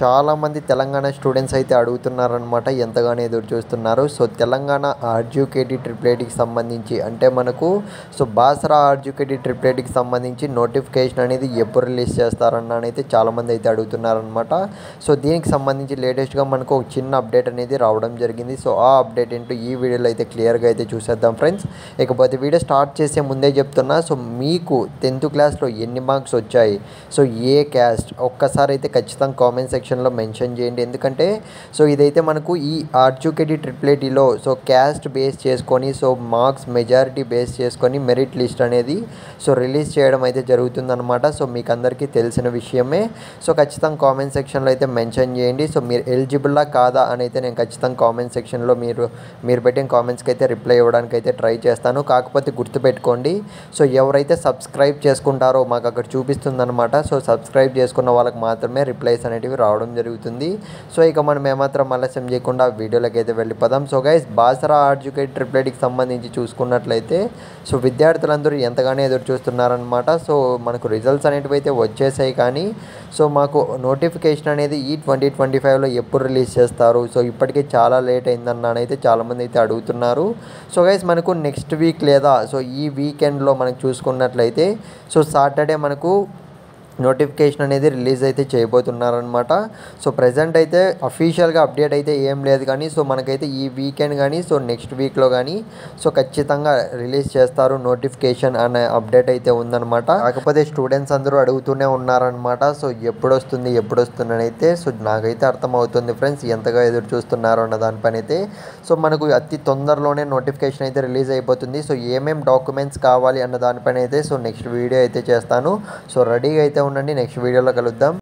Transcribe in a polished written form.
చాలామంది తెలంగాణ స్టూడెంట్స్ అయితే అడుగుతున్నారనమాట, ఎంతగానో ఎదురు చూస్తున్నారు. సో తెలంగాణ ఆర్జీకేటీ ట్రిపుల్ ఐటీకి సంబంధించి అంటే మనకు బాసరా ఆర్జీకేటీ ట్రిపుల్ ఐటీకి సంబంధించి నోటిఫికేషన్ అనేది ఎప్పుడు రిలీజ్ చేస్తారన్న అయితే చాలామంది అయితే అడుగుతున్నారనమాట. సో దీనికి సంబంధించి లేటెస్ట్గా మనకు ఒక చిన్న అప్డేట్ అనేది రావడం జరిగింది. సో ఆ అప్డేట్ ఏంటో ఈ వీడియోలో అయితే క్లియర్గా అయితే చూసేద్దాం ఫ్రెండ్స్. ఇకపోతే వీడియో స్టార్ట్ చేసే ముందే చెప్తున్నా, సో మీకు 10th క్లాస్లో ఎన్ని మార్క్స్ వచ్చాయి, సో ఏ క్యాస్ట్, ఒక్కసారి అయితే ఖచ్చితంగా కామెంట్ సెక్షన్లో మెన్షన్ చేయండి. ఎందుకంటే సో ఇదైతే మనకు ఈ ఆర్జీకేటీ ట్రిపుల్ ఐటీలో సో క్యాస్ట్ బేస్ చేసుకొని సో మార్క్స్ మెజారిటీ బేస్ చేసుకొని మెరిట్ లిస్ట్ అనేది సో రిలీజ్ చేయడం అయితే జరుగుతుందన్నమాట. సో మీకు అందరికీ తెలిసిన విషయమే. సో ఖచ్చితంగా కామెంట్ సెక్షన్లో అయితే మెన్షన్ చేయండి. సో మీరు ఎలిజిబుల్లా కాదా అని అయితే నేను ఖచ్చితంగా కామెంట్ సెక్షన్లో మీరు పెట్టిన కామెంట్స్కి అయితే రిప్లై ఇవ్వడానికి అయితే ట్రై చేస్తాను. కాకపోతే గుర్తుపెట్టుకోండి, సో ఎవరైతే సబ్స్క్రైబ్ చేసుకుంటారో మాకు అక్కడ చూపిస్తుందన్నమాట. సో సబ్స్క్రైబ్ చేసుకున్న వాళ్ళకి మాత్రమే రిప్లైస్ అనేటివి రావడం జరుగుతుంది. సో ఇక మనం ఏమాత్రం ఆలస్యం చేయకుండా వీడియోలోకి అయితే వెళ్ళిపోదాం. So guys, Basara RGKT triple ఐటీకి సంబంధించి చూసుకున్నట్లయితే సో విద్యార్థులందరూ ఎంతగానో ఎదురు చూస్తున్నారనమాట. సో మనకు రిజల్ట్స్ అనేటివి అయితే వచ్చేసాయి, కానీ సో మాకు నోటిఫికేషన్ అనేది ఈ 2025లో ఎప్పుడు రిలీజ్ చేస్తారు, సో ఇప్పటికే చాలా లేట్ అయిందన్న అయితే చాలామంది అయితే అడుగుతున్నారు. సో గైస్, మనకు నెక్స్ట్ వీక్ లేదా సో ఈ వీకెండ్లో మనకు చూసుకున్నట్లయితే సో సాటర్డే మనకు నోటిఫికేషన్ అనేది రిలీజ్ అయితే చేయబోతున్నారనమాట. సో ప్రజెంట్ అయితే అఫీషియల్గా అప్డేట్ అయితే ఏం లేదు, కానీ సో మనకైతే ఈ వీకెండ్ కానీ సో నెక్స్ట్ వీక్లో కానీ సో ఖచ్చితంగా రిలీజ్ చేస్తారు నోటిఫికేషన్ అనే అప్డేట్ అయితే ఉందన్నమాట. కాకపోతే స్టూడెంట్స్ అందరూ అడుగుతూనే ఉన్నారనమాట, సో ఎప్పుడు వస్తుంది అయితే. సో నాకైతే అర్థమవుతుంది ఫ్రెండ్స్, ఎంతగా ఎదురు చూస్తున్నారు అన్న దానిపైన అయితే. సో మనకు అతి తొందరలోనే నోటిఫికేషన్ అయితే రిలీజ్ అయిపోతుంది. సో ఏమేం డాక్యుమెంట్స్ కావాలి అన్న దానిపైన అయితే సో నెక్స్ట్ వీడియో అయితే చేస్తాను. సో రెడీగా అయితే ఉండండి, నెక్స్ట్ వీడియోలో కలుద్దాం.